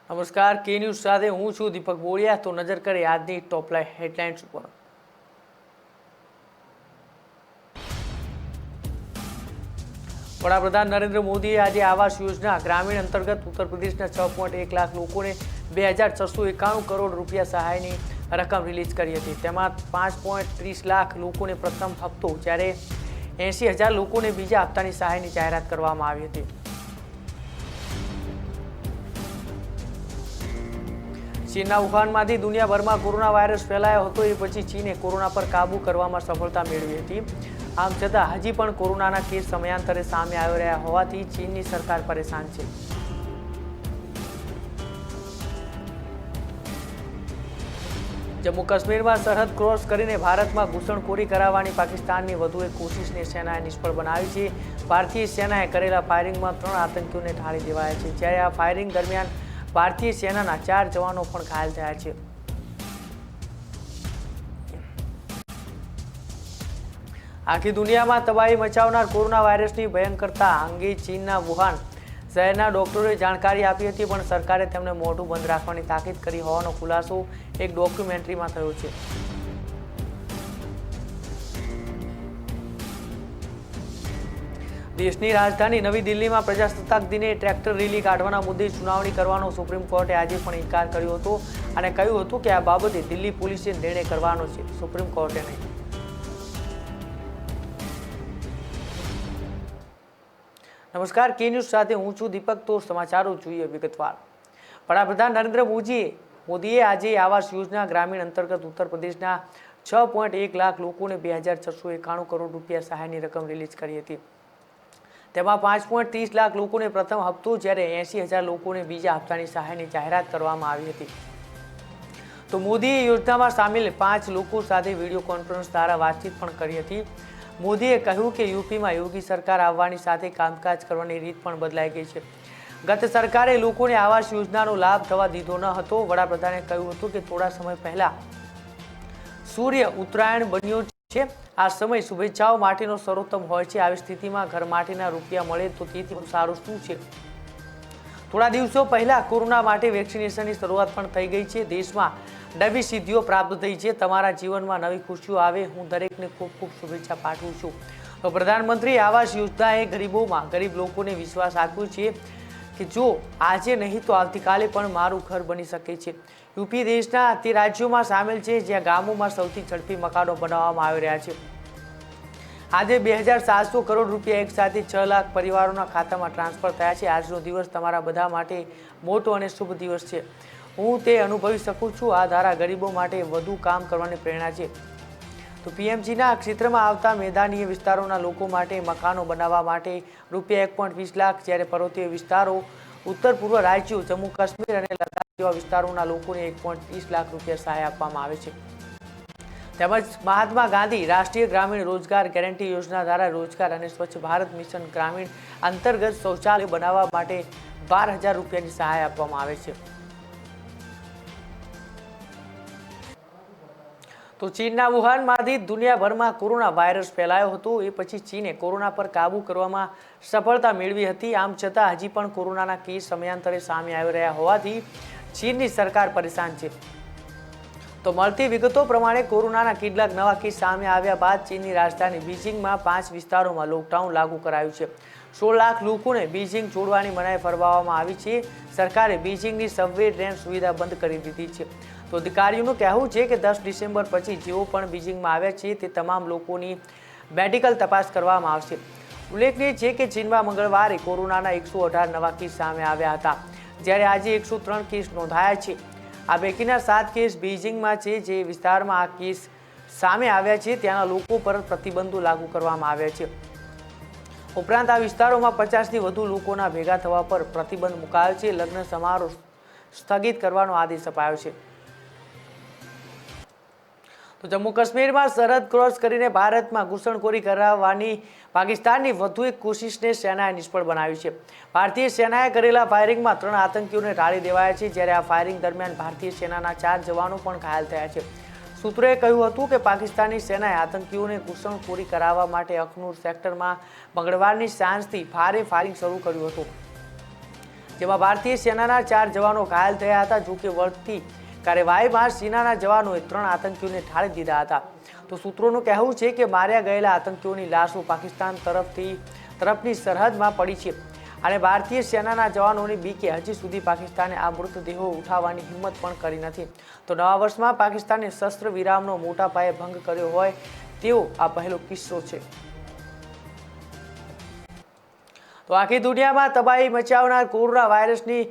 નમસ્કાર કે ન્યૂઝ સાથે હું છું દીપક બોળિયા। તો નજર કરીએ આજની ટોપ હેડલાઇન્સ ઉપર। વડાપ્રધાન નરેન્દ્ર મોદીએ આજે આવાસ યોજના ગ્રામીણ અંતર્ગત ઉત્તર પ્રદેશના 6.1 લાખ લોકોને 2691 કરોડ રૂપિયા સહાયની રકમ રિલીઝ કરી હતી। તેમાં 5.30 લાખ લોકોને પ્રથમ હપ્તો જ્યારે 80,000 લોકોને બીજા હપ્તાની સહાયની જાહેરાત કરવામાં આવી હતી। ચીનના વુહાનમાંથી દુનિયાભરમાં કોરોના વાયરસ ફેલાયો હતો। એ પછી ચીને કોરોના પર કાબૂ કરવામાં સફળતા મેળવી હતી। આમ છતાં હજી પણ કોરોનાના કેસ સમયાંતરે સામે આવી રહ્યા હોવાથી ચીનની સરકાર પરેશાન છે। જમ્મુ કાશ્મીરમાં સરહદ ક્રોસ કરીને ભારતમાં ઘૂસણખોરી કરાવવાની પાકિસ્તાનની વધુ એક કોશિશને સેનાએ નિષ્ફળ બનાવી છે। ભારતીય સેનાએ કરેલા ફાયરિંગમાં 3 આતંકીઓને ઠારી દેવાયા છે, જ્યારે આ ફાયરિંગ દરમિયાન ભારતીય સેનાના 4 જવાનો પણ ઘાયલ થયા છે। આખી દુનિયામાં તબાહી મચાવનાર કોરોના વાયરસની ભયંકરતા અંગે ચીનના વુહાન શહેરના ડોક્ટરોએ જાણકારી આપી હતી, પણ સરકારે તેમને મોઢું બંધ રાખવાની તાકીદ કરી હોવાનો ખુલાસો એક ડોક્યુમેન્ટરીમાં થયો છે। દેશની રાજધાની નવી દિલ્હીમાં પ્રજાસત્તાક દિને ટ્રેક્ટર રેલી કાઢવાના મુદ્દે સુનાવણી કરવાનો સુપ્રીમ કોર્ટે આજે પણ ઇનકાર કર્યો હતો અને કહ્યું હતું કે આ બાબતે દિલ્હી પોલીસે નિર્ણય કરવાનો છે, સુપ્રીમ કોર્ટે નહીં। નમસ્કાર, કે ન્યૂઝ સાથે હું છું દીપક। તો સમાચારો જોઈએ વિગતવાર। વડાપ્રધાન નરેન્દ્ર મોદીએ આજે આવાસ યોજના ગ્રામીણ અંતર્ગત ઉત્તર પ્રદેશના 6.1 લાખ લોકોને 2691 કરોડ રૂપિયા સહાયની રકમ રિલીઝ કરી હતી। તેમાં 5.30 લાખ લોકોને પ્રથમ હપ્તો જ્યારે 80,000 લોકોને બીજા હપ્તાની સહાયની જાહેરાત કરવામાં આવી હતી। તો મોદીએ યોજનામાં સામેલ 5 લોકો સાથે વિડીયો કોન્ફરન્સ દ્વારા વાતચીત પણ કરી હતી। મોદીએ કહ્યું કે યુપીમાં યોગી સરકાર આવવાની સાથે કામકાજ કરવાની રીત પણ બદલાઈ ગઈ છે। ગત સરકારે લોકોને આવાસ યોજનાનો લાભ થવા દીધો ન હતો। વડાપ્રધાને કહ્યું હતું કે થોડા સમય પહેલા સૂર્ય ઉત્તરાયણ બન્યો છે। આ સમય શુભેચ્છાઓ માટેનો સર્વોત્તમ હોય છે। આવી સ્થિતિમાં ઘર માટેના રૂપિયા મળે તો તેથી સારું શું છે। થોડા દિવસો પહેલા કોરોના માટે વેક્સિનેશનની શરૂઆત પણ થઈ ગઈ છે। દેશમાં નવી સિદ્ધિઓ પ્રાપ્ત થઈ છે। તમારા જીવનમાં નવી ખુશીઓ આવે, હું દરેકને ખૂબ ખૂબ શુભેચ્છા પાઠવું છું। તો પ્રધાનમંત્રી આવાસ યોજનાએ ગરીબ લોકોને વિશ્વાસ આપ્યો છે કે જો આજે નહીં તો આવતીકાલે પણ મારું ઘર બની શકે છે। યુપી દેશના તે રાજ્યોમાં સામેલ છે જ્યાં ગામોમાં સૌથી ઝડપી મકાનો બનાવવામાં આવી રહ્યા છે। આજે 2700 કરોડ રૂપિયા એક સાથે 6 લાખ પરિવારોના ખાતામાં ટ્રાન્સફર થયા છે। આજનો દિવસ તમારા બધા માટે મોટો અને શુભ દિવસ છે। હું તે અનુભવી શકું છું। આ ધારા ગરીબો માટે વધુ કામ કરવાની પ્રેરણા છે। તો પીએમજીના ક્ષેત્રમાં આવતા મેદાનીય વિસ્તારોના લોકો માટે મકાનો બનાવવા માટે રૂપિયા 1.20 લાખ, જ્યારે પર્વતીય વિસ્તારો, ઉત્તર પૂર્વ રાજ્યો, જમ્મુ કાશ્મીર અને લદ્દાખ જેવા વિસ્તારોના લોકોને 1.30 લાખ રૂપિયા સહાય આપવામાં આવે છે। તેમજ મહાત્મા ગાંધી રાષ્ટ્રીય ગ્રામીણ રોજગાર ગેરંટી યોજના દ્વારા રોજગાર અને સ્વચ્છ ભારત મિશન ગ્રામીણ અંતર્ગત શૌચાલય બનાવવા માટે 12,000 રૂપિયાની સહાય આપવામાં આવે છે। તો ચીનના વુહાનમાંથી દુનિયાભરમાં કોરોના વાયરસ ફેલાયો હતો। એ પછી ચીને કોરોના પર કાબૂ કરવામાં સફળતા મેળવી હતી। આમ છતાં હજી પણ કોરોનાના કેસ સમયાંતરે સામે આવી રહ્યા હોવાથી ચીનની સરકાર પરેશાન છે। તો મળતી વિગતો પ્રમાણે કોરોનાના કેટલાક નવા કેસ સામે આવ્યા બાદ ચીનની રાજધાની બીજિંગમાં 5 વિસ્તારોમાં લોકડાઉન લાગુ કરાયું છે। 16 લાખ લોકોને બીજિંગ છોડવાની મનાઈ ફરમાવવામાં આવી છે। સરકારે બીજિંગની સબવે ટ્રેન સુવિધા બંધ કરી દીધી છે। તો અધિકારીઓનું કહેવું છે કે 10 ડિસેમ્બર પછી જેઓ પણ બીજિંગમાં આવ્યા છે તે તમામ લોકોની મેડિકલ તપાસ કરવામાં આવશે। ઉલ્લેખનીય છે કે ચીનમાં મંગળવારે કોરોનાના 118 નવા કેસ સામે આવ્યા હતા, જ્યારે આજે 103 કેસ નોંધાયા છે। આ પૈકીના 7 કેસ બીજિંગમાં છે। જે વિસ્તારમાં આ કેસ સામે આવ્યા છે ત્યાંના લોકો પર પ્રતિબંધો લાગુ કરવામાં આવ્યા છે। ઉપરાંત આ વિસ્તારોમાં 50થી વધુ લોકોના ભેગા થવા પર પ્રતિબંધ મુકાયો છે। લગ્ન સમારોહ સ્થગિત કરવાનો આદેશ અપાયો છે। તો જમ્મુ કાશ્મીરમાં સરહદ ક્રોસ કરીને ભારતમાં ઘૂસણખોરી કરાવવાની પાકિસ્તાનની વધુ એક કોશિશને સેનાએ નિષ્ફળ બનાવી છે। ભારતીય સેનાએ કરેલા ફાયરિંગમાં 3 આતંકીઓને ટાળી દેવાયા છે, જ્યારે આ ફાયરિંગ દરમિયાન ભારતીય સેનાના 4 જવાનો પણ ઘાયલ થયા છે। સૂત્રોએ કહ્યું હતું કે પાકિસ્તાની સેનાએ આતંકીઓને ઘૂસણખોરી કરાવવા માટે અખનૂર સેક્ટરમાં મંગળવારની સાંજથી ભારે ફાયરિંગ શરૂ કર્યું હતું। જેમાં ભારતીય સેનાના 4 જવાનો ઘાયલ થયા હતા. જોકે વળતી કાર્યવાહીમાં સેનાના જવાનોએ 3 આતંકીઓને ઠાળી દીધા હતા. તો સૂત્રોનું કહેવું છે કે માર્યા ગયેલા આતંકીઓની લાશો પાકિસ્તાન તરફની સરહદમાં પડી છે અને ભારતીય સેનાના જવાનોની બીકે હજી સુધી પાકિસ્તાને આ મૃતદેહો ઉઠાવવાની હિંમત પણ કરી નથી. તો નવા વર્ષમાં પાકિસ્તાને શસ્ત્ર વિરામનો મોટા પાયે ભંગ કર્યો હોય તેવો આ પહેલો કિસ્સો છે. તો આખી દુનિયામાં તબાહી મચાવનાર કોરોના વાયરસની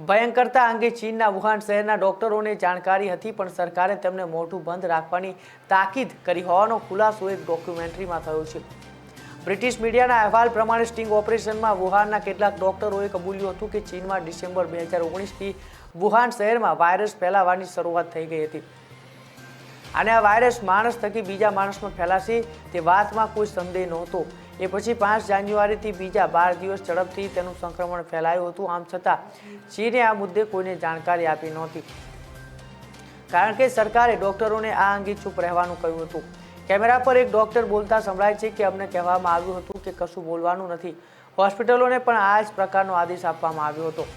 ભયંકરતા અંગે ચીનના વુહાન શહેરના ડોક્ટરોને જાણકારી હતી, પણ સરકારે તેમને મોઢું બંધ રાખવાની તાકીદ કરી હોવાનો ખુલાસો એક ડોક્યુમેન્ટરીમાં થયો છે. બ્રિટિશ મીડિયાના અહેવાલ પ્રમાણે સ્ટિંગ ઓપરેશનમાં વુહાનના કેટલાક ડોક્ટરોએ કબૂલ્યું હતું કે ચીનમાં ડિસેમ્બર 2019થી વુહાન શહેરમાં વાયરસ ફેલાવાની શરૂઆત થઈ ગઈ હતી અને આ વાયરસ માણસ થકી બીજા માણસમાં ફેલાશે તે વાતમાં કોઈ સંદેહ નહોતો. એ પછી 5 જાન્યુઆરીથી બીજા 12 દિવસ ઝડપથી તેનું સંક્રમણ ફેલાયું હતું. આમ છતાં ચીને આ મુદ્દે કોઈને જાણકારી આપી નહોતી, કારણ કે સરકારે ડોક્ટરોને આ અંગે ચૂપ રહેવાનું કહ્યું હતું. કેમેરા પર એક ડોક્ટર બોલતા સંભળાય છે કે અમને કહેવામાં આવ્યું હતું કે કશું બોલવાનું નથી. હોસ્પિટલોને પણ આ જ પ્રકારનો આદેશ આપવામાં આવ્યો હતો.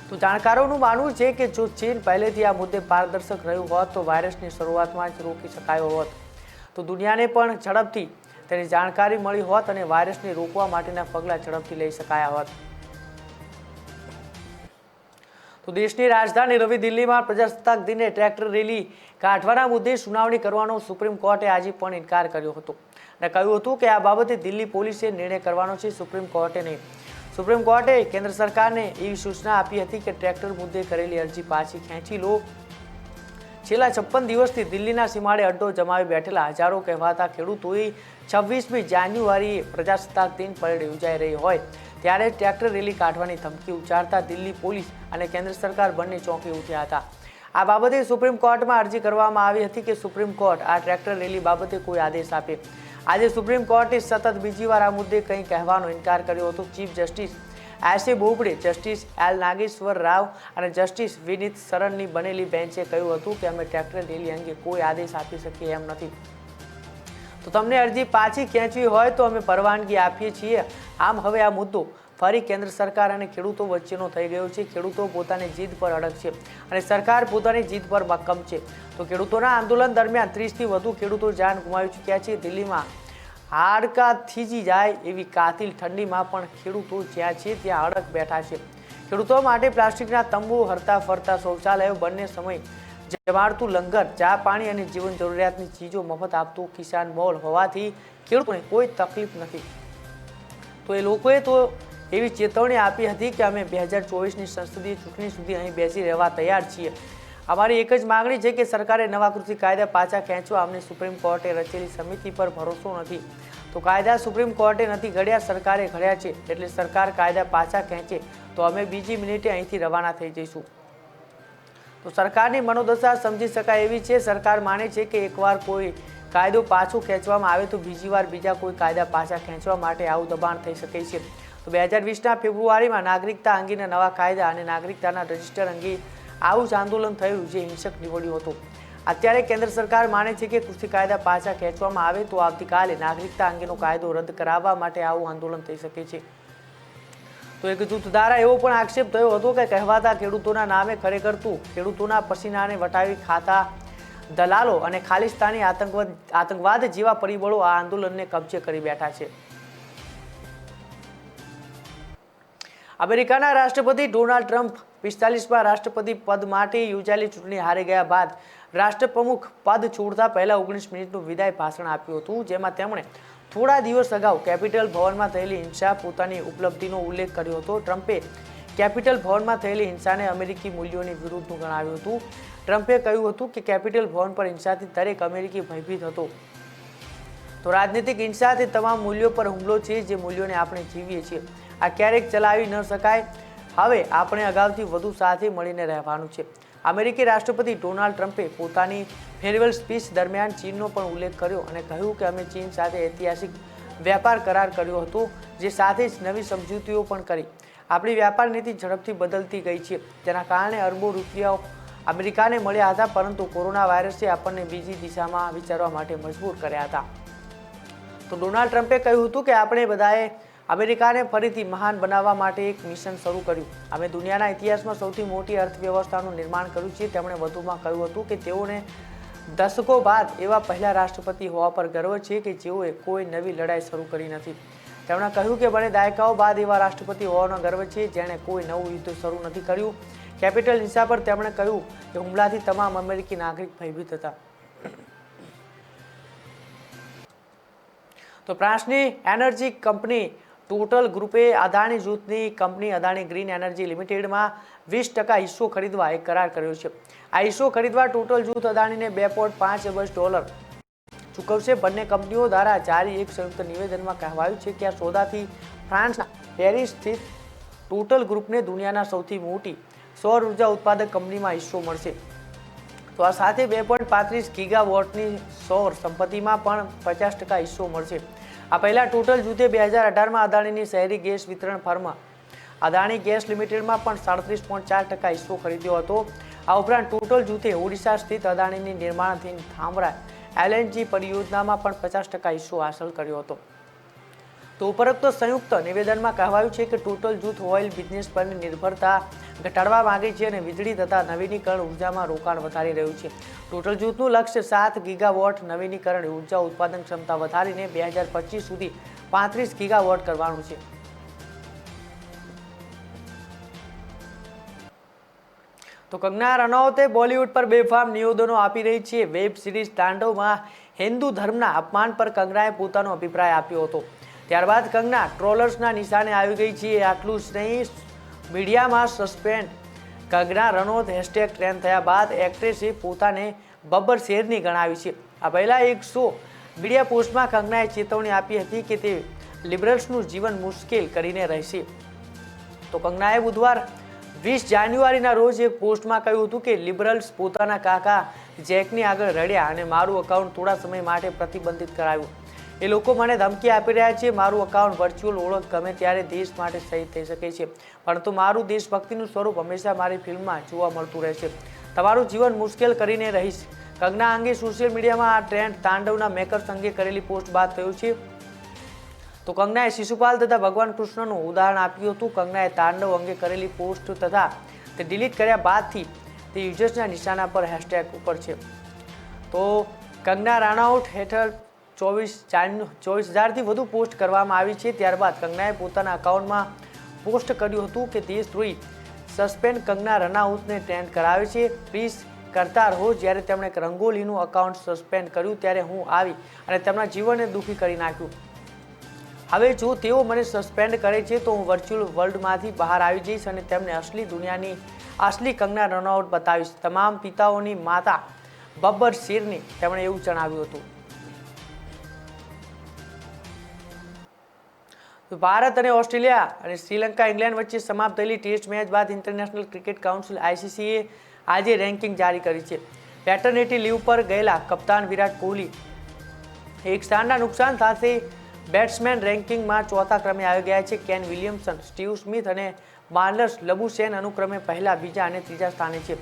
તો જાણકારોનું માનવું છે કે જો ચીન પહેલેથી આ મુદ્દે પારદર્શક રહ્યું હોત તો વાયરસની શરૂઆતમાં જ રોકી શકાયો હોત. તો દુનિયાને પણ ઝડપથી તેની જાણકારી મળી હોત અને વાયરસને રોકવા માટેના પગલાં ઝડપથી લઈ શકાયા હોત. તો દેશની રાજધાની નવી દિલ્હીમાં પ્રજાસત્તાક દિને ટ્રેક્ટર રેલી કાઢવાના મુદ્દે સુનાવણી કરવાનો સુપ્રીમ કોર્ટે આજે પણ ઇનકાર કર્યો હતો અને કહ્યું હતું કે આ બાબતે દિલ્હી પોલીસે નિર્ણય કરવાનો છે, સુપ્રીમ કોર્ટે નહીં. સુપ્રીમ કોર્ટે કેન્દ્ર સરકારને એવી સૂચના આપી હતી કે ટ્રેક્ટર મુદ્દે કરેલી અરજી પાછી ખેંચી લો. છેલ્લા 56 દિવસથી દિલ્હીના સીમાડે અડ્ડો જમાવી બેઠેલા હજારો કહેવાતા ખેડૂતોએ 26મી જાન્યુઆરીએ પ્રજાસત્તાક દિન પરેડ યોજાઈ રહી હોય ત્યારે ટ્રેક્ટર રેલી કાઢવાની ધમકી ઉચ્ચારતા દિલ્હી પોલીસ અને કેન્દ્ર સરકાર બંને ચોંકી ઉઠ્યા હતા. આ બાબતે સુપ્રીમ કોર્ટમાં અરજી કરવામાં આવી હતી કે સુપ્રીમ કોર્ટ આ ટ્રેક્ટર રેલી બાબતે કોઈ આદેશ આપે. આજે સુપ્રીમ કોર્ટે સતત બીજી વાર આ મુદ્દે કંઈ કહેવાનો ઇનકાર કર્યો હતો. Chief justice S A. Bobde, justice L Nageswara Rao અને જસ્ટિસ વિનીત સરનની બનેલી બેન્ચે કહ્યું હતું કે અમે ટ્રેક્ટર રેલી અંગે કોઈ આદેશ આપી શકીએ એમ નથી. તો તમને અરજી પાછી ખેંચવી હોય તો અમે પરવાનગી આપીએ છીએ. આમ હવે આ મુદ્દો ફરી કેન્દ્ર સરકાર અને ખેડૂતો વચ્ચેનો થઈ ગયો છે. ખેડૂતો પોતાની જીદ પર અડગ છે અને સરકાર પોતાની જીદ પર મક્કમ છે. તો ખેડૂતોના આંદોલન દરમિયાન 30થી વધુ ખેડૂતો જાન ગુમાવી ચૂક્યા છે. દિલ્હીમાં હાડકા થીજી જાય એવી કાતિલ ઠંડીમાં પણ ખેડૂતો જ્યાં છે ત્યાં અડગ બેઠા છે. ખેડૂતો માટે પ્લાસ્ટિકના તંબુ, હરતા ફરતા શૌચાલયો, બંને સમય જમાડતું લંગર, ચા પાણી અને જીવન જરૂરિયાતની ચીજો મફત આપતું કિસાન મોલ હોવાથી ખેડૂતોને કોઈ તકલીફ નથી. તો એ લોકોએ તો એવી ચેતવણી આપી હતી કે અમે 2024ની સંસદીય ચૂંટણી સુધી અહીં બેસી રહેવા તૈયાર છીએ. અમારી એક જ માંગણી છે કે સરકારે નવા કૃષિ કાયદા પાછા ખેંચવા. અમને સુપ્રીમ કોર્ટે રચેલી સમિતિ પર ભરોસો નથી. તો કાયદા સુપ્રીમ કોર્ટે નથી ઘડ્યા, સરકારે ઘડ્યા છે. એટલે સરકાર કાયદા પાછા ખેંચે તો અમે બીજી મિનિટે અહીંથી રવાના થઈ જઈશું. તો સરકારની મનોદશા સમજી શકાય એવી છે. સરકાર માને છે કે એકવાર કોઈ કાયદો પાછો ખેંચવામાં આવે તો બીજી વાર બીજા કોઈ કાયદા પાછા ખેંચવા માટે આવું દબાણ થઈ શકે છે. તો 2020ના ફેબ્રુઆરીમાં નાગરિકતા અંગેના નવા કાયદા અને નાગરિકતાના રજિસ્ટર અંગે આવું જ આંદોલન થયું જે હિંસક નીવડ્યું હતું. અત્યારે કેન્દ્ર સરકાર માને છે કે કૃષિ કાયદા પાછા ખેંચવામાં આવે તો આવતીકાલે નાગરિકતા અંગેનો કાયદો રદ કરાવવા માટે આવું આંદોલન થઈ શકે છે. તો એક જૂથ દ્વારા એવો પણ આક્ષેપ થયો હતો કે કહેવાતા ખેડૂતોના નામે ખરેખર ખેડૂતોના પસીનાને વટાવી ખાતા દલાલો અને ખાલિસ્તાની આતંકવાદ જેવા પરિબળો આ આંદોલનને કબજે કરી બેઠા છે. અમેરિકાના રાષ્ટ્રપતિ ડોનાલ્ડ ટ્રમ્પ 45મા રાષ્ટ્રપતિ પદ માટે યોજાયેલી ચૂંટણી હારી ગયા બાદ રાષ્ટ્રપ્રમુખ પદ છોડતા પહેલા 19 મિનિટનું વિદાય ભાષણ આપ્યું હતું, જેમાં તેમણે થોડા દિવસ અગાઉ કેપિટલ ભવનમાં થયેલી હિંસા પોતાની ઉપલબ્ધિનો ઉલ્લેખ કર્યો હતો. ટ્રમ્પે કેપિટલ ભવનમાં થયેલી હિંસાને અમેરિકી મૂલ્યોની વિરુદ્ધનું ગણાવ્યું હતું. ટ્રમ્પે કહ્યું હતું કે કેપિટલ ભવન પર હિંસાથી દરેક અમેરિકી ભયભીત હતો. તો રાજનીતિક હિંસાથી તમામ મૂલ્યો પર હુમલો છે જે મૂલ્યોને આપણે જીવીએ છીએ. આ ક્યારેક ચલાવી ન શકાય. હવે આપણે અગાઉથી વધુ સાથે મળીને રહેવાનું છે. અમેરિકી રાષ્ટ્રપતિ ડોનાલ્ડ ટ્રમ્પે પોતાની ફેરવેલ સ્પીચ દરમિયાન ચીનનો પણ ઉલ્લેખ કર્યો અને કહ્યું કે અમે ચીન સાથે ઐતિહાસિક વેપાર કરાર કર્યો હતો, જે સાથે જ નવી સમજૂતીઓ પણ કરી. આપણી વ્યાપાર નીતિ ઝડપથી બદલતી ગઈ છે, જેના કારણે અરબો રૂપિયાઓ અમેરિકાને મળ્યા હતા, પરંતુ કોરોના વાયરસે આપણને બીજી દિશામાં વિચારવા માટે મજબૂર કર્યા હતા. તો ડોનાલ્ડ ટ્રમ્પે કહ્યું હતું કે આપણે બધાએ અમેરિકાને ફરીથી મહાન બનાવવા માટે એક મિશન શરૂ કર્યું. અમે દુનિયાના ઇતિહાસમાં સૌથી મોટી અર્થવ્યવસ્થાનું નિર્માણ કર્યું છે. તેમણે વધુમાં કહ્યું હતું કે તેઓને દશકો બાદ એવા પહેલા રાષ્ટ્રપતિ હોવા પર ગર્વ છે કે જેઓએ કોઈ નવી લડાઈ શરૂ કરી નથી. તેમણે કહ્યું કે મને દાયકાઓ બાદ એવા રાષ્ટ્રપતિ હોવાનો ગર્વ છે જેણે કોઈ નવું યુદ્ધ શરૂ નથી કર્યું. કેપિટલ હિંસા પર તેમણે કહ્યું કે હુમલાથી તમામ અમેરિકી નાગરિક ભયભીત હતા. તો ફ્રાન્સની એનર્જી કંપની ટોટલ ગ્રુપે અદાણી જૂથની કંપની અદાણી ગ્રીન એનર્જી લિમિટેડમાં 20% હિસ્સો ખરીદવા એક કરાર કર્યો છે. આ હિસ્સો ખરીદવા ટોટલ જૂથ અદાણીને $2.5 અબજ ચૂકવશે. બંને કંપનીઓ દ્વારા જારી એક સંયુક્ત નિવેદનમાં કહેવાયું છે કે આ સોદાથી ફ્રાન્સના પેરિસ સ્થિત ટોટલ ગ્રુપને દુનિયાના સૌથી મોટી સૌર ઉર્જા ઉત્પાદક કંપનીમાં હિસ્સો મળશે. તો આ સાથે 2.35 ગીગાવોટની સૌર સંપત્તિમાં પણ 50% હિસ્સો મળશે. આ પહેલા ટોટલ જૂથે 2018માં અદાણીની શહેરી ગેસ વિતરણ ફર્મ અદાણી ગેસ લિમિટેડમાં પણ 37.4% હિસ્સો ખરીદ્યો હતો. આ ઉપરાંત ટોટલ જૂથે ઓડિશા સ્થિત અદાણીની નિર્માણાધીન થામરા LNG પરિયોજનામાં પણ 50% હિસ્સો હાંસલ કર્યો હતો. તો ઉપરોક્ત સંયુક્ત નિવેદનમાં કહેવાયું છે કે ટોટલ જૂથ ઓઇલ બિઝનેસ પરની નિર્ભરતા ઘટાડવા માંગે છે અને વીજળી તથા નવીનીકરણ ઉર્જામાં રોકાણ વધારી રહ્યું છે. ટોટલ જૂથનું લક્ષ્ય 7 ગીગાવોટ નવીનીકરણ ઉર્જા ઉત્પાદન ક્ષમતા વધારીને 2025 સુધી 35 ગીગાવોટ કરવાનું છે. તો કંગના રનૌતે બોલિવૂડ પર બેફામ નિવેદનો આપી રહી છે. વેબ સિરીઝ તાંડવમાં હિન્દુ ધર્મના અપમાન પર કંગનાએ પોતાનો અભિપ્રાય આપ્યો હતો. ત્યારબાદ કંગના ટ્રોલર્સના નિશાને આવી ગઈ છે. આટલું જ નહીં, મીડિયામાં suspend Kangana Ranaut hashtag trend થયા બાદ એક્ટ્રેસે પોતાને બબ્બર શેરની ગણાવી છે. આ પહેલા એક શો મીડિયા પોસ્ટમાં કંગનાએ ચેતવણી આપી હતી કે તે લિબરલ્સનું જીવન મુશ્કેલ કરીને રહેશે. તો કંગનાએ બુધવાર 20 જાન્યુઆરીના રોજ એક પોસ્ટમાં કહ્યું હતું કે લિબરલ્સ પોતાના કાકા જેકની આગળ રડ્યા અને મારું અકાઉન્ટ થોડા સમય માટે પ્રતિબંધિત કરાવ્યું. એ લોકો મને ધમકી આપી રહ્યા છે. મારું અકાઉન્ટ વર્ચ્યુઅલ ઓળખ ગમે ત્યારે દેશ માટે શહીદ થઈ શકે છે, પરંતુ મારું દેશભક્તિનું સ્વરૂપ હંમેશા મારી ફિલ્મમાં જોવા મળતું રહેશે. તમારું જીવન મુશ્કેલ કરીને રહીશ. કંગના અંગે સોશિયલ મીડિયામાં આ ટ્રેન્ડ તાંડવના મેકર્સ અંગે કરેલી પોસ્ટ બાદ થયું છે. તો કંગનાએ શિશુપાલ તથા ભગવાન કૃષ્ણનું ઉદાહરણ આપ્યું હતું. કંગનાએ તાંડવ અંગે કરેલી પોસ્ટ તથા તે ડિલીટ કર્યા બાદથી તે યુઝર્સના નિશાના પર હેશટેગ ઉપર છે. તો કંગના રનૌત હેઠળ 24,000થી વધુ પોસ્ટ કરવામાં આવી છે. ત્યારબાદ કંગનાએ પોતાના અકાઉન્ટમાં પોસ્ટ કર્યું હતું કે દેશદ્રોહી સસ્પેન્ડ કંગના રનૌતને ટ્રેન્ડ કરાવે છે. પ્લીઝ કરતા રહો. જ્યારે તેમણે રંગોલીનું અકાઉન્ટ સસ્પેન્ડ કર્યું ત્યારે હું આવી અને તેમના જીવનને દુઃખી કરી નાખ્યું. હવે જો તેઓ મને સસ્પેન્ડ કરે છે તો હું વર્ચ્યુઅલ વર્લ્ડમાંથી બહાર આવી જઈશ અને તેમને અસલી દુનિયાની અસલી કંગના રનૌત બતાવીશ. તમામ પિતાઓની માતા બબ્બર શેરની તેમણે એવું જણાવ્યું હતું. ભારત અને ઓસ્ટ્રેલિયા અને શ્રીલંકા ઇંગ્લેન્ડ વચ્ચે સમાપ્ત થયેલી ટેસ્ટ મેચ બાદ ઇન્ટરનેશનલ ક્રિકેટ કાઉન્સિલ ICCએ આજે રેન્કિંગ જારી કરી છે. પેટર્નિટી લીવ પર ગયેલા કપ્તાન વિરાટ કોહલી એક સ્થાનના નુકસાન સાથે બેટ્સમેન રેન્કિંગમાં ચોથા ક્રમે આવી ગયા છે. કેન વિલિયમસન, સ્ટીવ સ્મિથ અને માર્નસ લબુશેન અનુક્રમે પહેલા, બીજા અને ત્રીજા સ્થાને છે.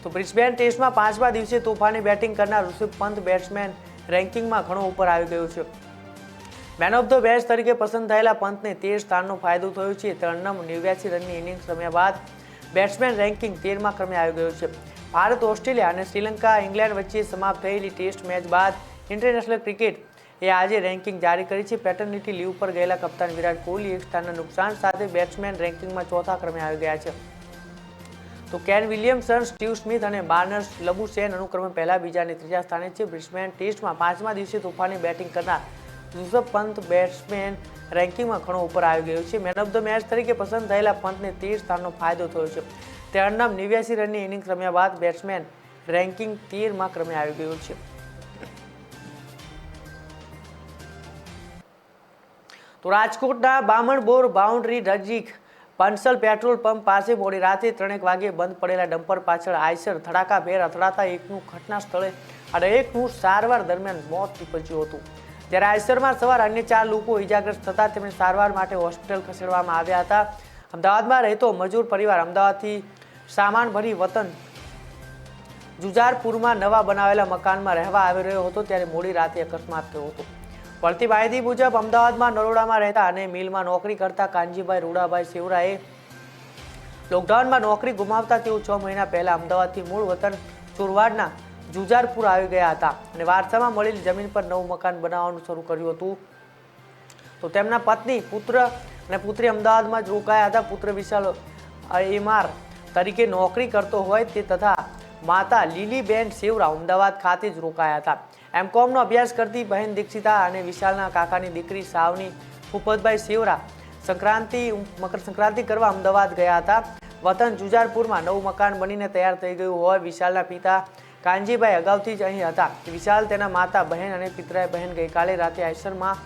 તો બ્રિસ્બેન ટેસ્ટમાં 5મા દિવસે તોફાની બેટિંગ કરનાર ઋષભ પંત બેટ્સમેન રેન્કિંગમાં ઘણો ઉપર આવી ગયો છે. મેન ઓફ ધ મેચ તરીકે પસંદ થયેલા પંતને 13 સ્થાનનો ફાયદો થયો છે. 89 રનની ઇનિંગ્સ રમ્યા બાદ બેટ્સમેન રેન્કિંગ 13મા ક્રમે આવી ગયો છે. ભારત, ઓસ્ટ્રેલિયા અને શ્રીલંકા ઇંગ્લેન્ડ વચ્ચે સમાપ્ત થયેલી ટેસ્ટ મેચ બાદ ઇન્ટરનેશનલ ક્રિકેટ એ આજે રેન્કિંગ જારી કરી છે. પેટર્નિટી લીવ પર ગયેલા કપ્તાન વિરાટ કોહલી એક સ્થાનના નુકસાન સાથે બેટ્સમેન રેન્કિંગમાં ચોથા ક્રમે આવી ગયા છે. તો કેન વિલિયમસન, સ્ટીવ સ્મિથ અને માર્નસ લબુશેન અનુક્રમે પહેલા, બીજા અને ત્રીજા સ્થાને છે. બ્રિસ્બેન ટેસ્ટમાં 5મા દિવસે તોફાની બેટિંગ કરનાર ઋષભ પંત બેટ્સમેન રેન્કિંગમાં ઘણો ઉપર આવી ગયો છે. મેન ઓફ ધ મેચ તરીકે પસંદ થયેલા પંતને 13 સ્થાનનો ફાયદો થયો છે. 89 રનની ઇનિંગ્સ રમ્યા બાદ બેટ્સમેન રેન્કિંગ 13મા ક્રમે આવી ગયો છે. તો રાજકોટના બામણબોર બાઉન્ડ્રી નજીક પંસલ પેટ્રોલ પંપ પાસે મોડી રાતે 3 વાગે બંધ પડેલા ડમ્પર પાછળ આઈસર ધડાકાભેર અથડાતા એકનું ઘટના સ્થળે અને એકનું સારવાર દરમિયાન મોત નીપજ્યું હતું. જ્યારે આઈસરમાં સવાર અન્ય 4 લોકો ઇજાગ્રસ્ત થતા તેમને સારવાર માટે હોસ્પિટલ ખસેડવામાં આવ્યા હતા. અમદાવાદમાં રહેતો મજૂર પરિવાર અમદાવાદથી સામાન ભરી વતન જુજારપુરમાં નવા બનાવેલા મકાનમાં રહેવા આવી રહ્યો હતો ત્યારે મોડી રાતે અકસ્માત થયો હતો. મળતી માહિતી મુજબ અમદાવાદમાં નરોડામાં રહેતા અને મિલમાં નોકરી કરતા કાનજીભાઈ રૂડાભાઈ સેવરાએ લોકડાઉનમાં નોકરી ગુમાવતા તેઓ 6 મહિના પહેલા અમદાવાદથી મૂળ વતન ચોરવાડના જુજારપુર આવી ગયા હતા અને વારસામાં મળેલી જમીન પર નવું મકાન બનાવવાનું શરૂ કર્યું હતું. તો તેમના પત્ની, પુત્ર અને પુત્રી અમદાવાદમાં જ રોકાયા હતા. પુત્ર વિશાલ એમઆર તરીકે નોકરી કરતો હોય તે તથા માતા લીલીબેન સેવરા અમદાવાદ ખાતે જ રોકાયા હતા. એમકોમનો અભ્યાસ કરતી બહેન દીક્ષિતા અને વિશાલના કાકાની દીકરી સાવની ભૂપતભાઈ સેવરા મકર સંક્રાંતિ કરવા અમદાવાદ ગયા હતા. વતન જુજારપુરમાં નવું મકાન બનીને તૈયાર થઈ ગયું હોય. વિશાલના પિતા કાનજીભાઈ અગાઉથી જ અહીં હતા. વિશાલ, તેના માતા, બહેન અને પિતરાઈ બહેન ગઈકાલે રાતે આઈસરમાં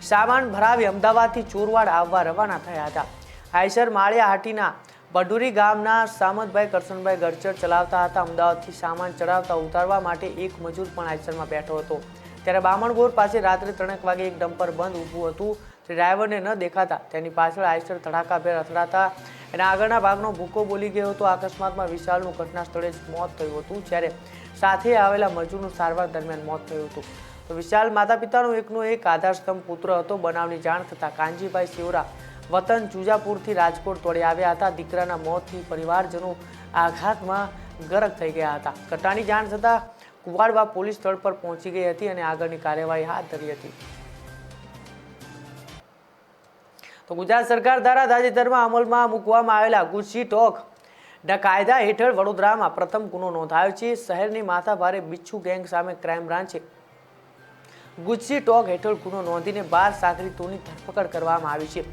સામાન ભરાવી અમદાવાદથી ચોરવાડ આવવા રવાના થયા હતા. આઈસર માળિયા હાટીના બડુરી ગામના સામતભાઈ કરશનભાઈ ગરચર ચલાવતા હતા. અમદાવાદથી સામાન ચડાવતા ઉતારવા માટે એક મજૂર પણ આઈસરમાં બેઠો હતો. ત્યારે બામણગોર પાસે રાત્રે 3 વાગે એક ડમ્પર બંધ ઊભું હતું. ડ્રાઈવરને ન દેખાતા તેની પાછળ આઈસર ધડાકાભેર અથડાતા એના આગળના ભાગનો ભૂકો બોલી ગયો હતો. અકસ્માતમાં વિશાલનું ઘટના સ્થળે જ મોત થયું હતું, જ્યારે સાથે આવેલા મજૂરનું સારવાર દરમિયાન મોત થયું હતું. તો વિશાલ માતા પિતાનો એકનો એક આધારસ્તંભ પુત્ર હતો. બનાવની જાણ થતાં કાનજીભાઈ સેવરા વતન જુજાપુરથી રાજકોટ દોડી આવ્યા હતા. દીકરાના મોતથી પરિવારજનો આઘાતમાં ગરક થઈ ગયા હતા. ઘટનાની જાણ થતાં કુવાડવા પોલીસ સ્થળ પર પહોંચી ગઈ હતી અને આગળની કાર્યવાહી હાથ ધરી હતી. તો ગુજરાત સરકાર દ્વારા તાજેતરમાં અમલમાં મૂકવામાં આવેલા ગુસ્સી ટોકના કાયદા હેઠળ વડોદરામાં પ્રથમ ગુનો નોંધાયો છે. શહેરની માથાભારે બિચ્છુ ગેંગ સામે ક્રાઇમ બ્રાન્ચે ગુસ્સી ટોક હેઠળ ગુનો નોંધીને 12 સાગરીતોની ધરપકડ કરવામાં આવી છે.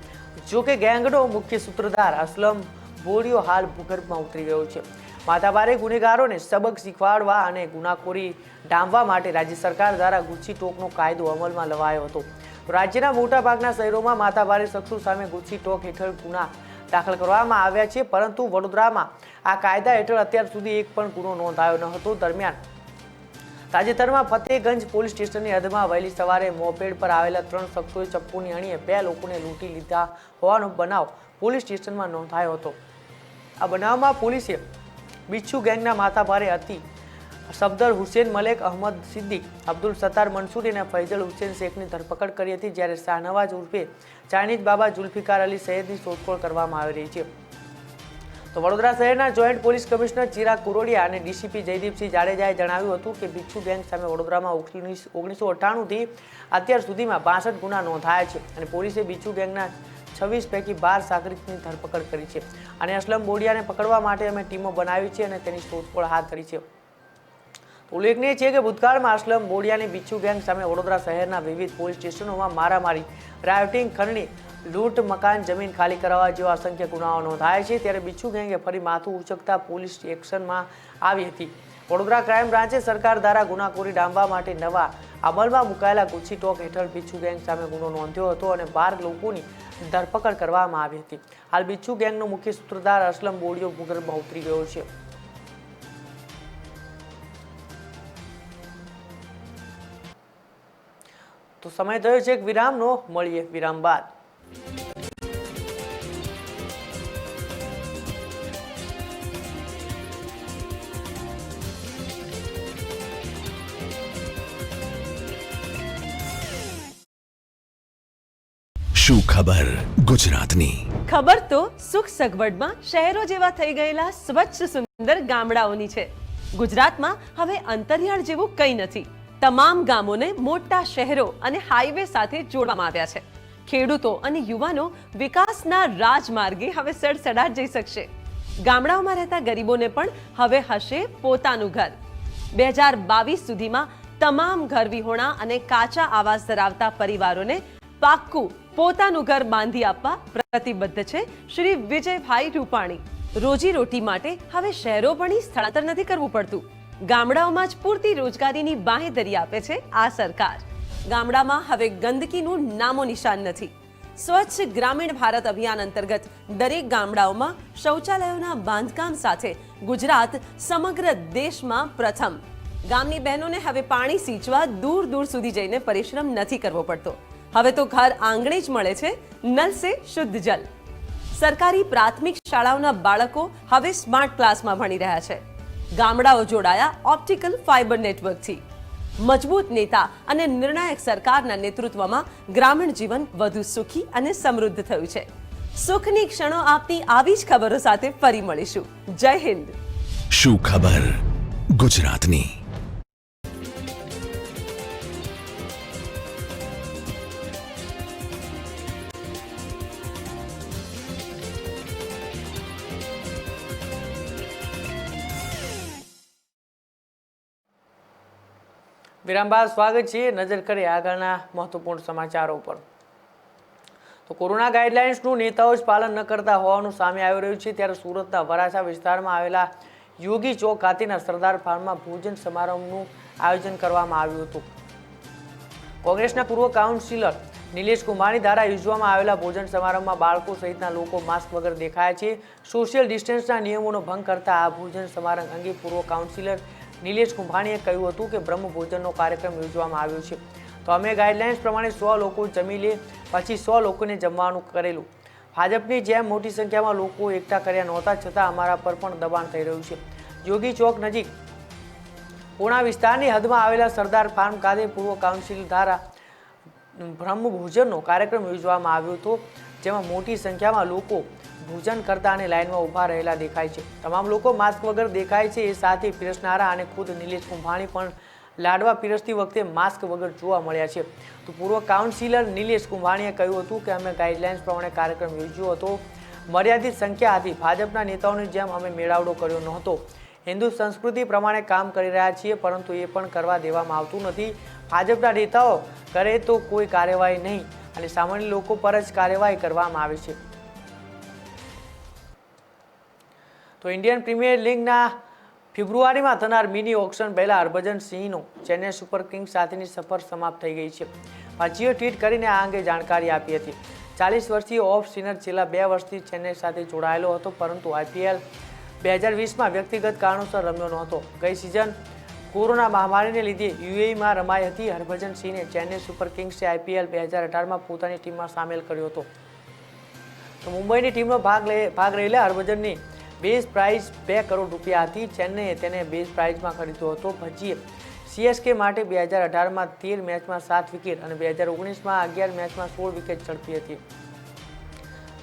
જોકે ગેંગનો મુખ્ય સૂત્રધાર અસલમ બોડિયો હાલ ભૂગર્ભમાં ઉતરી ગયો છે. માથાભારે ગુનેગારોને સબક શીખવાડવા અને ગુનાખોરી ડામવા માટે રાજ્ય સરકાર દ્વારા ગુસ્સી ટોકનો કાયદો અમલમાં લવાયો હતો. રાજ્યના મોટાભાગના શહેરોમાં માથાભારે શખ્સો સામે ગુસ્સી ટોક હેઠળ ગુના દાખલ કરવામાં આવ્યા છે, પરંતુ વડોદરામાં આ કાયદા હેઠળ અત્યાર સુધી એક પણ ગુનો નોંધાયો ન હતો. દરમિયાન તાજેતરમાં ફતેહગંજ પોલીસ સ્ટેશનની હદમાં વહેલી સવારે મોપેડ પર આવેલા 3 શખ્સોએ ચપ્પુની અણીએ 2 લોકોને લૂંટી લીધા હોવાનો બનાવ પોલીસ સ્ટેશનમાં નોંધાયો હતો. આ બનાવમાં પોલીસે બિચ્છુ ગેંગના માથાભારે હતી સફદર હુસેન, મલેક અહમદ સિદ્દીક, અબ્દુલ સત્તાર મંસૂરી અને ફૈઝલ હુસેન શેખની ધરપકડ કરી હતી. જ્યારે શાહનવાજ ઉર્ફે ચાઇનીઝ બાબા જુલ્ફિકાર અલી સૈયદની શોધખોળ કરવામાં આવી રહી છે. તો વડોદરા શહેરના જોઈન્ટ પોલીસ કમિશનર ચિરાગ કુરોડિયા અને ડીસીપી જયદીપસિંહ જાડેજાએ જણાવ્યું હતું કે બિચ્છુ ગેંગ સામે વડોદરામાં 1998થી અત્યાર સુધીમાં 62 ગુના નોંધાયા છે અને પોલીસે બિચ્છુ ગેંગના 26 પૈકી 12 સાગરીતની ધરપકડ કરી છે અને અસલમ બોડિયાને પકડવા માટે અમે ટીમો બનાવી છે અને તેની શોધખોળ હાથ ધરી છે. ઉલ્લેખનીય છે કે ભૂતકાળમાં અસલમ બોડિયાની બિચ્છુ ગેંગ સામે વડોદરા શહેરના વિવિધ પોલીસ સ્ટેશનોમાં મારામારી, રાયોટિંગ, ખંડણી, લૂંટ, મકાન, જમીન ખાલી કરાવવા જેવા અસંખ્ય ગુનાઓ નોંધાયા છે. ત્યારે બિચ્છુ ગેંગે ફરી માથું ઉચકતા પોલીસ એક્શનમાં આવી હતી. વડોદરા ક્રાઇમ બ્રાન્ચે સરકાર દ્વારા ગુનાખોરી ડામવા માટે નવા અમલમાં મુકાયેલા ગુસ્સી ટોક હેઠળ બિચ્છુ ગેંગ સામે ગુનો નોંધ્યો હતો અને 12 લોકોની ધરપકડ કરવામાં આવી હતી. હાલ બિચ્છુ ગેંગનો મુખ્ય સૂત્રધાર અસલમ બોડિયો ભૂગર્ભમાં ઉતરી ગયો છે. તો સમય થયો છે એક વિરામનો. મળીએ વિરામ બાદ. શું ખબર ગુજરાતની? ખબર તો સુખ સગવડમાં શહેરો જેવા થઈ ગયેલા સ્વચ્છ સુંદર ગામડાઓની છે. ગુજરાતમાં હવે અંતરિયાળ જેવું કંઈ નથી. તમામ ગામોને મોટા શહેરો અને હાઈવે સાથે જોડવામાં આવ્યા છે. ખેડૂતો અને યુવાનો વિકાસના રાજમાર્ગે હવે સડસડાટ જઈ શકશે. ગામડાઓમાં રહેતા ગરીબોને પણ હવે હશે પોતાનું ઘર. 2022 સુધીમાં તમામ ઘર વિહોણા અને કાચા આવાસ ધરાવતા પરિવારોને પાક્કું પોતાનું ઘર બાંધી આપવા પ્રતિબદ્ધ છે શ્રી વિજયભાઈ રૂપાણી. રોજીરોટી માટે હવે શહેરો પણ સ્થળાંતર નથી કરવું પડતું. ગામડાઓમાં જ પૂરતી રોજગારીની બાંહેધરી આપે છે આ સરકાર. ગામડામાં હવે ગંદકીનું નામો નિશાન નથી. સ્વચ્છ ગ્રામીણ ભારત અભિયાન અંતર્ગત દરેક ગામડાઓમાં શૌચાલયોના બાંધકામ સાથે ગુજરાત સમગ્ર દેશમાં પ્રથમ. ગામની બહેનોને હવે પાણી સિંચવા દૂર દૂર સુધી જઈને પરિશ્રમ નથી કરવો પડતો. હવે તો ઘર આંગણે જ મળે છે નલ સે શુદ્ધ જલ. સરકારી પ્રાથમિક શાળાઓના બાળકો હવે સ્માર્ટ ક્લાસમાં ભણી રહ્યા છે. ગામડાઓ જોડાયા ઓપ્ટિકલ ફાઇબર નેટવર્કથી. મજબૂત નેતા અને નિર્ણાયક સરકારના નેતૃત્વમાં ગ્રામીણ જીવન વધુ સુખી અને સમૃદ્ધ થયું છે. સુખની ક્ષણો આપતી આવી જ ખબરો સાથે ફરી મળીશું. જય હિન્દ. શું ખબર ગુજરાતની. વિરામ બાદ સ્વાગત છે. નજર કરીએ આગળના મહત્વપૂર્ણ સમાચારો પર. તો કોરોના ગાઈડલાઇન્સનું નેતાઓ જ પાલન ન કરતા હોવાનું સામે આવી રહ્યું છે. ત્યારે સુરતના વરાછા વિસ્તારમાં આવેલા યોગી ચોક ખાતેના સરદાર ફાર્મમાં ભોજન સમારંભનું આયોજન કરવામાં આવ્યું હતું. કોંગ્રેસના પૂર્વ કાઉન્સિલર નિલેશ કુંભાણી દ્વારા યોજવામાં આવેલા ભોજન સમારંભમાં બાળકો સહિતના લોકો માસ્ક વગર દેખાયા છે. સોશિયલ ડિસ્ટન્સના નિયમોનો ભંગ કરતા આ ભોજન સમારંભ અંગે પૂર્વ કાઉન્સિલર નિલેશ કુંભાણીએ કહ્યું હતું કે બ્રહ્મ ભોજનનો કાર્યક્રમ યોજવામાં આવ્યો છે, તો અમે ગાઈડલાઇન્સ પ્રમાણે 100 લોકો જમી લે પછી 100 લોકોને જમવાનું કરેલું. ભાજપની જેમ મોટી સંખ્યામાં લોકો એકઠા કર્યા નહોતા, છતાં અમારા પર પણ દબાણ થઈ રહ્યું છે. યોગી ચોક નજીક પૂણા વિસ્તારની હદમાં આવેલા સરદાર ફાર્મ ખાતે પૂર્વ કાઉન્સિલ દ્વારા બ્રહ્મ ભોજનનો કાર્યક્રમ યોજવામાં આવ્યો હતો, જેમાં મોટી સંખ્યામાં લોકો ભોજન કરતા અને લાઇનમાં ઊભા રહેલા દેખાય છે. તમામ લોકો માસ્ક વગર દેખાય છે. એ સાથે પીરસનારા અને ખુદ નિલેશ કુંભાણી પણ લાડવા પીરસતી વખતે માસ્ક વગર જોવા મળ્યા છે. તો પૂર્વ કાઉન્સિલર નિલેશ કુંભાણીએ કહ્યું હતું કે અમે ગાઈડલાઇન્સ પ્રમાણે કાર્યક્રમ યોજ્યો હતો. મર્યાદિત સંખ્યા હતી. ભાજપના નેતાઓની જેમ અમે મેળાવડો કર્યો નહોતો. હિન્દુ સંસ્કૃતિ પ્રમાણે કામ કરી રહ્યા છીએ, પરંતુ એ પણ કરવા દેવામાં આવતું નથી. ભાજપના નેતાઓ કરે તો કોઈ કાર્યવાહી નહીં અને સામાન્ય લોકો પર જ કાર્યવાહી કરવામાં આવે છે. તો ઇન્ડિયન પ્રીમિયર લીગના ફેબ્રુઆરીમાં થનાર મિની ઓક્શન પહેલા હરભજન સિંહનો ચેન્નઈ સુપર કિંગ્સ સાથેની સફર સમાપ્ત થઈ ગઈ છે. પાજીએ ટ્વીટ કરીને આ અંગે જાણકારી આપી હતી. 40 વર્ષીય ઓફ સ્પિનર છેલ્લા 2 વર્ષથી ચેન્નઈ સાથે જોડાયેલો હતો, પરંતુ IPL 2020માં વ્યક્તિગત કારણોસર રમ્યો નહોતો. ગઈ સિઝન કોરોના મહામારીને લીધે UAEમાં રમાઈ હતી. હરભજન સિંહને ચેન્નઈ સુપર કિંગ્સે IPL 2018માં પોતાની ટીમમાં સામેલ કર્યો હતો. તો મુંબઈની ટીમનો ભાગ રહેલા હરભજનની બેઝ પ્રાઇઝ 2 કરોડ રૂપિયા હતી. ચેન્નઈએ તેને બેઝ પ્રાઇઝમાં ખરીદ્યો હતો. ભજીએ CSK માટે 2018માં 13 મેચમાં 7 વિકેટ અને 2019માં 11 મેચમાં 16 વિકેટ ઝડપી હતી.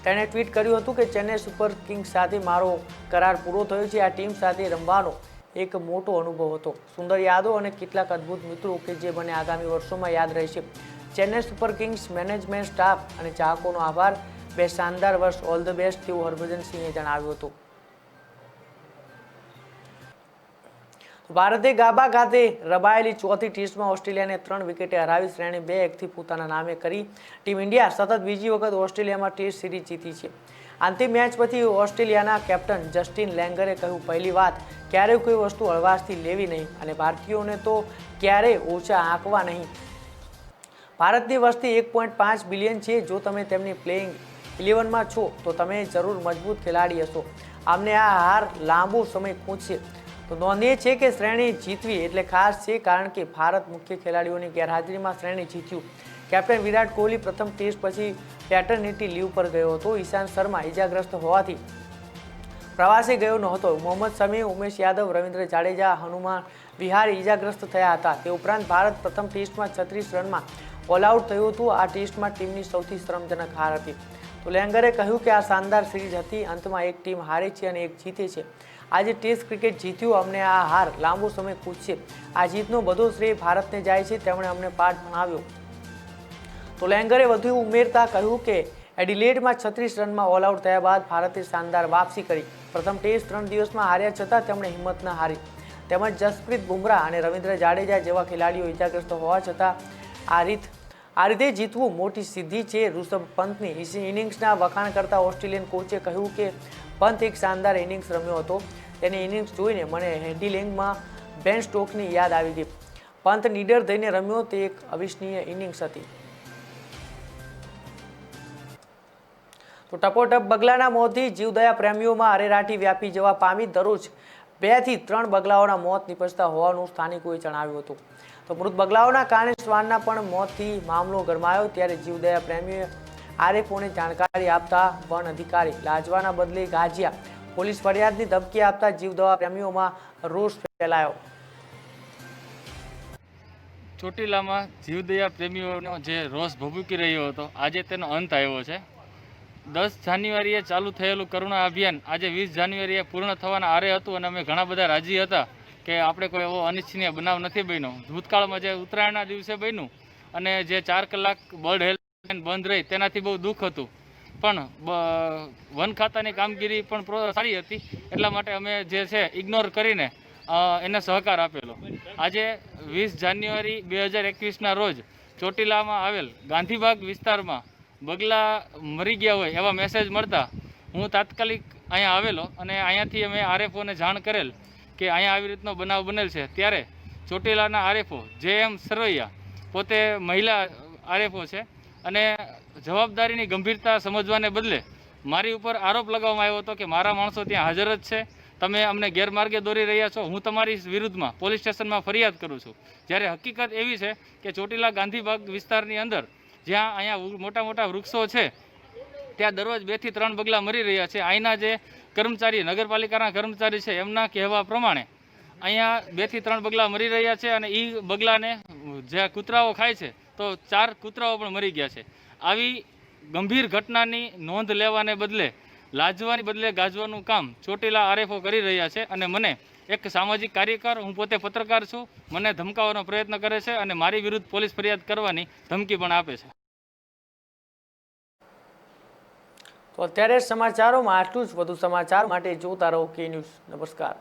તેણે ટ્વીટ કર્યું હતું કે ચેન્નઈ સુપર કિંગ્સ સાથે મારો કરાર પૂરો થયો છે. આ ટીમ સાથે રમવાનો એક મોટો અનુભવ હતો. સુંદર યાદો અને કેટલાક અદ્ભુત મિત્રો કે જે મને આગામી વર્ષોમાં યાદ રહેશે. Chennai super Kings management staff અને ચાહકોનો આભાર. 2 શાનદાર વર્ષ, ઓલ ધ બેસ્ટ, તેવું હરભજન સિંહે જણાવ્યું હતું. ભારતે ગાબા ખાતે રમાયેલી ચોથી ટેસ્ટમાં ઓસ્ટ્રેલિયાને 3 વિકેટે હરાવી શ્રેણી 2-1થી પોતાના નામે કરી. ટીમ ઇન્ડિયા સતત બીજી વખત ઓસ્ટ્રેલિયામાં ટેસ્ટ સિરીઝ જીતી છે. અંતિમ મેચ પછી ઓસ્ટ્રેલિયાના કેપ્ટન જસ્ટિન લેંગરે કહ્યું, પહેલી વાત, ક્યારેય કોઈ વસ્તુ હળવાશથી લેવી નહીં અને ભારતીયોને તો ક્યારેય ઓછા આંકવા નહીં. ભારતની વસ્તી 1.5 બિલિયન છે. જો તમે તેમની પ્લેઇંગ 11માં છો તો તમે જરૂર મજબૂત ખેલાડી હશો. અમને આ હાર લાંબો સમય ખૂંચશે. તો નોંધનીય છે કે શ્રેણી જીતવી એટલે ખાસ છે, કારણ કે ભારત મુખ્ય ખેલાડીઓની ગેરહાજરીમાં શ્રેણી જીત્યું. કેપ્ટન વિરાટ કોહલી પ્રથમ ટેસ્ટ પછી પેટર્નિટી લીવ પર ગયો હતો. ઈશાંત શર્મા ઇજાગ્રસ્ત હોવાથી પ્રવાસે ગયો નહોતો. મોહમ્મદ શમી, ઉમેશ યાદવ, રવિન્દ્ર જાડેજા, હનુમાન વિહારી ઇજાગ્રસ્ત થયા હતા. તે ઉપરાંત ભારત પ્રથમ ટેસ્ટમાં 36 રનમાં ઓલ આઉટ થયું હતું. આ ટેસ્ટમાં ટીમની સૌથી શરમજનક હાર હતી. તો લેંગરે કહ્યું કે આ શાનદાર સિરીઝ હતી. અંતમાં એક ટીમ હારે છે અને એક જીતે છે. આજે ટેસ્ટ ક્રિકેટ જીત્યું. અમને આ હાર લાંબો સમય પૂછશે. આ જીતનો બધો શ્રેય ભારતને જાય છે. તેમણે અમને પાઠ ભણાવ્યો. તો લેંગરે વધુ ઉમેરતા કહ્યું કે એડિલેડમાં 36 રનમાં ઓલ આઉટ થયા બાદ ભારતે શાનદાર વાપસી કરી. પ્રથમ ટેસ્ટ 3 દિવસમાં હાર્યા છતાં તેમણે હિંમત ન હારી. તેમજ જસપ્રીત બુમરાહ અને રવિન્દ્ર જાડેજા જેવા ખેલાડીઓ ઇજાગ્રસ્ત હોવા છતાં આ રીતે જીતવું મોટી સિદ્ધિ છે. ઋષભ પંતની ઇનિંગ્સના વખાણ કરતા ઓસ્ટ્રેલિયન કોચે કહ્યું કે પંત એક શાનદાર ઇનિંગ્સ રમ્યો હતો. તેની ઇનિંગ્સ જોઈને મને હેડિલેંગમાં બેન સ્ટોકની યાદ આવી ગઈ. પંત નીડર થઈને રમ્યો. તે એક અવિશ્વસનીય ઇનિંગ્સ હતી. તો ટપોટપ બગલાના મોતથી જીવદયા પ્રેમીઓમાં અરેરાટી વ્યાપી જવા પામી. દરરોજ 2 થી 3 બગલાઓના મોત નિપજતા હોવાનું સ્થાનિકોએ જણાવ્યું હતું. તો મૃત બગલાઓના કારણે શ્વાનના પણ મોતથી મામલો ગરમાયો. ત્યારે જીવદયા પ્રેમીઓએ RFOને જાણકારી આપતા વન અધિકારી લાજવાના બદલે ગાજ્યા. પોલીસ ફરિયાદની ધમકી આપતા જીવદયા પ્રેમીઓમાં રોષ ફેલાયો. ચોટીલામાં જીવદયા પ્રેમીઓનો જે રોષ ભભૂકી રહ્યો હતો, આજે તેનો અંત આવ્યો છે. 10 જાન્યુઆરીએ ચાલુ થયેલું કરુણા અભિયાન આજે 20 જાન્યુઆરીએ પૂર્ણ થવાના આરે હતું અને અમે ઘણા બધા રાજી હતા કે આપણે કોઈ એવો અનિચ્છનીય બનાવ નથી બન્યો. ભૂતકાળમાં જે ઉત્તરાયણના દિવસે બન્યું અને જે 4 કલાક બર્ડ હેલ્પલાઇન બંધ રહી તેનાથી બહુ દુઃખ હતું, પણ વન ખાતાની કામગીરી પણ સારી હતી, એટલા માટે અમે જે છે ઇગ્નોર કરીને એને સહકાર આપેલો. આજે 20 જાન્યુઆરી 2021ના રોજ ચોટીલામાં આવેલ ગાંધીબાગ વિસ્તારમાં બગલા મરી ગયા હોય એવા મેસેજ મળતા હું તાત્કાલિક અહીંયા આવેલો અને અહીંયાથી અમે આરએફઓને જાણ કરેલ કે અહીંયા આવી રીતનો બનાવ બનેલ છે. ત્યારે ચોટીલાના આરએફઓ JM સરવૈયા પોતે મહિલા આરએફઓ છે અને જવાબદારીની ગંભીરતા સમજવાને બદલે મારી ઉપર આરોપ લગાવવામાં આવ્યો હતો કે મારા માણસો ત્યાં હાજર જ છે, તમે અમને ગેરમાર્ગે દોરી રહ્યા છો, હું તમારી વિરુદ્ધમાં પોલીસ સ્ટેશનમાં ફરિયાદ કરું છું. જ્યારે હકીકત એવી છે કે ચોટીલા ગાંધીબાગ વિસ્તારની અંદર જ્યાં અહીંયા મોટા મોટા વૃક્ષો છે ત્યાં દરરોજ 2 થી 3 બગલા મરી રહ્યા છે. અહીંના જે કર્મચારી, નગરપાલિકાના કર્મચારી છે એમના કહેવા પ્રમાણે અહીંયા 2 થી 3 બગલા મરી રહ્યા છે અને એ બગલાને જે કૂતરાઓ ખાય છે તો 4 કૂતરાઓ પણ મરી ગયા છે. આવી ગંભીર ઘટનાની નોંધ લેવાને બદલે લાજવાની બદલે ગાજવાનું કામ ચોટીલા આરએફઓ કરી રહ્યા છે અને મને એક સામાજિક કાર્યકર, હું પોતે પત્રકાર છું, મને ધમકાવવાનો પ્રયત્ન કરે છે અને મારી વિરુદ્ધ પોલીસ ફરિયાદ કરવાની ધમકી પણ આપે છે. તો અત્યારે સમાચારોમાં આટલું જ. વધુ સમાચાર માટે જોતા રહો કે ન્યૂઝ. નમસ્કાર.